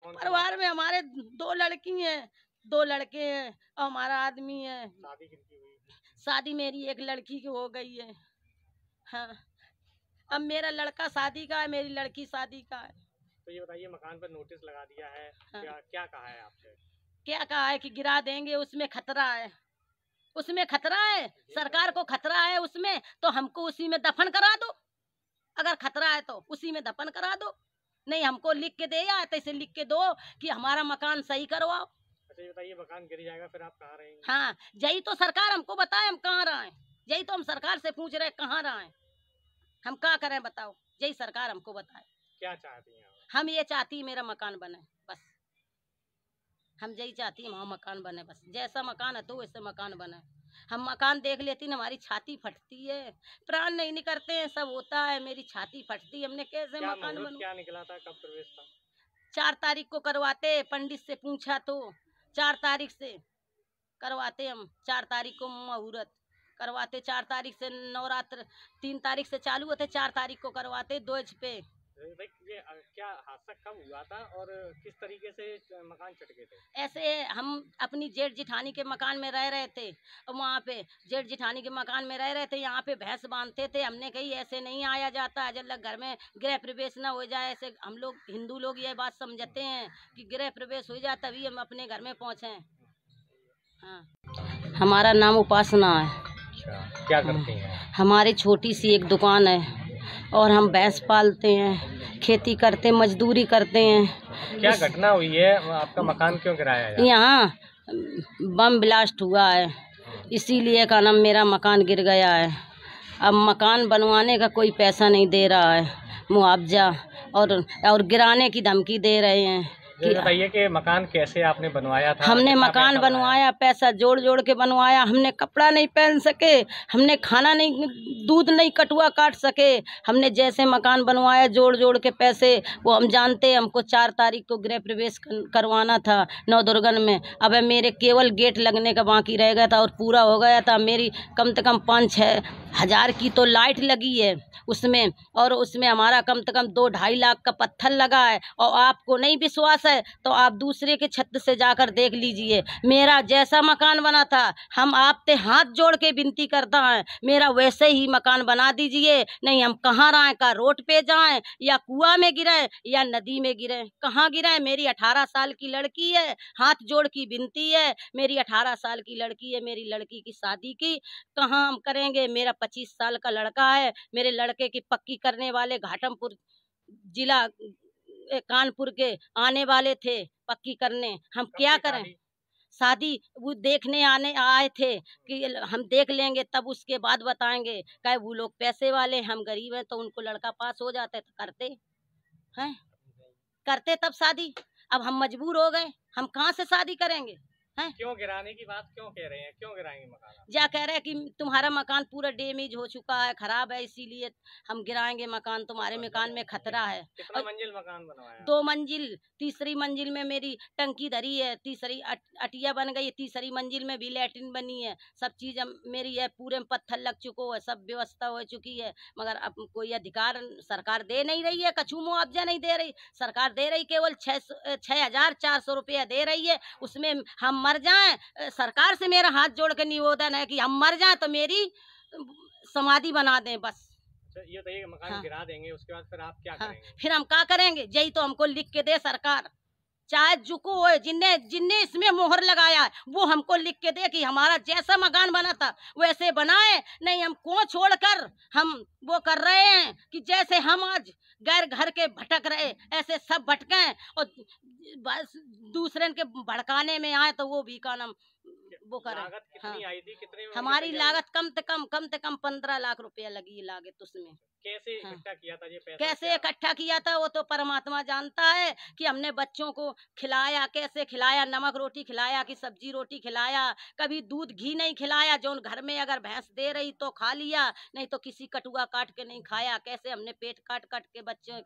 परिवार में हमारे 2 लड़की हैं, 2 लड़के हैं और हमारा आदमी है। शादी किनकी हुई? शादी मेरी एक लड़की की हो गई है। हाँ, अब मेरा लड़का शादी का है, मेरी लड़की शादी का है। तो ये बताइए, मकान पर नोटिस लगा दिया है, हाँ। क्या कहा है आपसे? क्या कहा है कि गिरा देंगे, उसमें खतरा है, उसमें खतरा है, सरकार को खतरा है उसमें, तो हमको उसी में दफन करा दो। अगर खतरा है तो उसी में दफन करा दो, नहीं हमको लिख के दे या ऐसे लिख के दो कि हमारा मकान सही करवाओ। अच्छा ये बताइए, मकान गिर जाएगा फिर आप कहाँ रहेंगे? हाँ, यही तो सरकार हमको बताए हम कहाँ रहें, यही तो हम सरकार से पूछ रहे कहाँ रहें, हम क्या करें बताओ, यही सरकार हमको बताए। क्या चाहती हैं आप? हम ये चाहती मेरा मकान बने बस, हम यही चाहती हैं वहाँ मकान बने बस, जैसा मकान है तो वैसे मकान बने। हम मकान देख लेती न हमारी छाती फटती है, प्राण नहीं करते हैं, सब होता है, मेरी छाती फटती है, हमने कैसे मकान बनवा। क्या निकला था, कब प्रवेश था? 4 तारीख को करवाते, पंडित से पूछा तो 4 तारीख से करवाते, हम 4 तारीख को मुहूर्त करवाते, 4 तारीख से नवरात्र, 3 तारीख से चालू होते, 4 तारीख को करवाते दोज पे। ये क्या हादसा कब हुआ था और किस तरीके से मकान चट गए थे? ऐसे हम अपनी जेठ जिठानी के मकान में रह रहे थे और वहाँ पे जेठ जिठानी के मकान में रह रहे थे, यहाँ पे भैंस बांधते थे, हमने कही ऐसे नहीं आया जाता, जब तक घर में गृह प्रवेश ना हो जाए, ऐसे हम लोग हिंदू लोग ये बात समझते हैं कि गृह प्रवेश हो जाए तभी हम अपने घर में पहुँचे। हाँ, हमारा नाम उपासना है। क्या करते हैं? हमारी छोटी सी एक दुकान है और हम भैंस पालते हैं, खेती करते, मजदूरी करते हैं। क्या घटना हुई है, आपका मकान क्यों गिराया है? यहाँ बम ब्लास्ट हुआ है, इसीलिए का नाम मेरा मकान गिर गया है। अब मकान बनवाने का कोई पैसा नहीं दे रहा है, मुआवजा और गिराने की धमकी दे रहे हैं। बताइए कि मकान कैसे आपने बनवाया था? हमने मकान बनवाया, पैसा जोड़ जोड़ के बनवाया, हमने कपड़ा नहीं पहन सके, हमने खाना नहीं, दूध नहीं कटुआ काट सके, हमने जैसे मकान बनवाया जोड़ जोड़ के पैसे, वो हम जानते हैं। हमको 4 तारीख को गृह प्रवेश करवाना था नवदुर्गन में, अब मेरे केवल गेट लगने का बाकी रह गया था और पूरा हो गया था। मेरी कम से कम 5-6 हज़ार की तो लाइट लगी है उसमें, और उसमें हमारा कम से कम 2-2.5 लाख का पत्थर लगा है। और आपको नहीं विश्वास है तो आप दूसरे के छत से जाकर देख लीजिए, मेरा जैसा मकान बना था, हम आपसे हाथ जोड़ के विनती करता है मेरा वैसे ही मकान बना दीजिए, नहीं हम कहाँ रहें, का रोड पे जाएं या कुआं में गिरे या नदी में गिरे, कहाँ गिरे। मेरी 18 साल की लड़की है, हाथ जोड़ की विनती है, मेरी 18 साल की लड़की है, मेरी लड़की की शादी की कहाँ हम करेंगे। मेरा 25 साल का लड़का है, मेरे लड़के की पक्की करने वाले घाटमपुर जिला कानपुर के आने वाले थे पक्की करने, हम क्या करें। शादी वो देखने आए थे कि हम देख लेंगे तब उसके बाद बताएंगे, कहे वो लोग पैसे वाले, हम गरीब हैं, तो उनको लड़का पास हो जाते तो करते हैं, करते तब शादी। अब हम मजबूर हो गए, हम कहाँ से शादी करेंगे हैं? क्यों गिराने की बात क्यों कह रहे हैं, क्यों गिराएंगे मकान? क्या कह रहे हैं कि तुम्हारा मकान पूरा डैमेज हो चुका है, खराब है, इसीलिए हम गिराएंगे मकान, तुम्हारे मकान में खतरा है। कितना मंजिल मकान बनवाया? 2 मंजिल, तीसरी मंजिल में मेरी टंकी धरी है, तीसरी अटिया बन गई है, तीसरी मंजिल में भी लैट्रिन बनी है, सब चीज़ मेरी है, पूरे में पत्थर लग चुको है, सब व्यवस्था हो चुकी है, मगर अब कोई अधिकार सरकार दे नहीं रही है, कछु मुआवजा नहीं दे रही सरकार, दे रही केवल 6,400 रुपया दे रही है। उसमें हम मर जाएं, सरकार से मेरा हाथ जोड़ के निवेदन है कि हम मर जाएं तो मेरी समाधि बना दें बस। ये बताइए, मकान गिरा देंगे उसके बाद फिर आप क्या करेंगे? फिर हम क्या करेंगे, यही तो हमको लिख के दे सरकार, चाहे जुको हो, जिनने इसमें मोहर लगाया है वो हमको लिख के दे कि हमारा जैसा मकान बना था वैसे बनाए, नहीं हम को छोड़कर हम वो कर रहे हैं कि जैसे हम आज गैर घर के भटक रहे ऐसे सब भटके और बस दूसरे के भड़काने में आए तो वो भी का नाम वो करें। लागत कितनी आई थी, कितने में हमारी लागत कम से कम 15 लाख रुपया लगी लागत उसमें। कैसे इकट्ठा किया था ये पैसा? कैसे इकट्ठा किया था वो तो परमात्मा जानता है कि हमने बच्चों को खिलाया, कैसे खिलाया, नमक रोटी खिलाया कि सब्जी रोटी खिलाया, कभी दूध घी नहीं खिलाया, जो घर में अगर भैंस दे रही तो खा लिया, नहीं तो किसी कटुआ काट के नहीं खाया, कैसे हमने पेट काट काट के बच्चों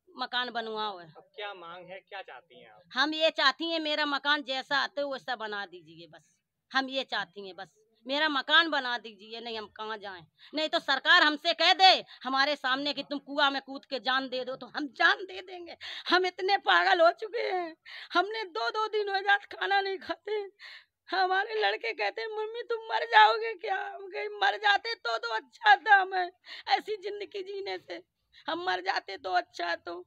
मकान बनवाओ है। अब क्या मांग है, क्या चाहती हैं आप? हम ये चाहती हैं मेरा मकान जैसा आते वैसा बना दीजिए बस, हम ये चाहती हैं बस, मेरा मकान बना दीजिए, नहीं हम कहाँ जाएं। नहीं तो सरकार हमसे कह दे हमारे सामने कि तुम कुआं में कूद के जान दे दो, तो हम जान दे देंगे। हम इतने पागल हो चुके हैं, हमने 2-2 दिन हो जाते खाना नहीं खाते। हमारे लड़के कहते हैं मम्मी तुम मर जाओगे क्या? हम कहे मर जाते तो अच्छा था, हमें ऐसी जिंदगी जीने से हम मर जाते तो अच्छा। तो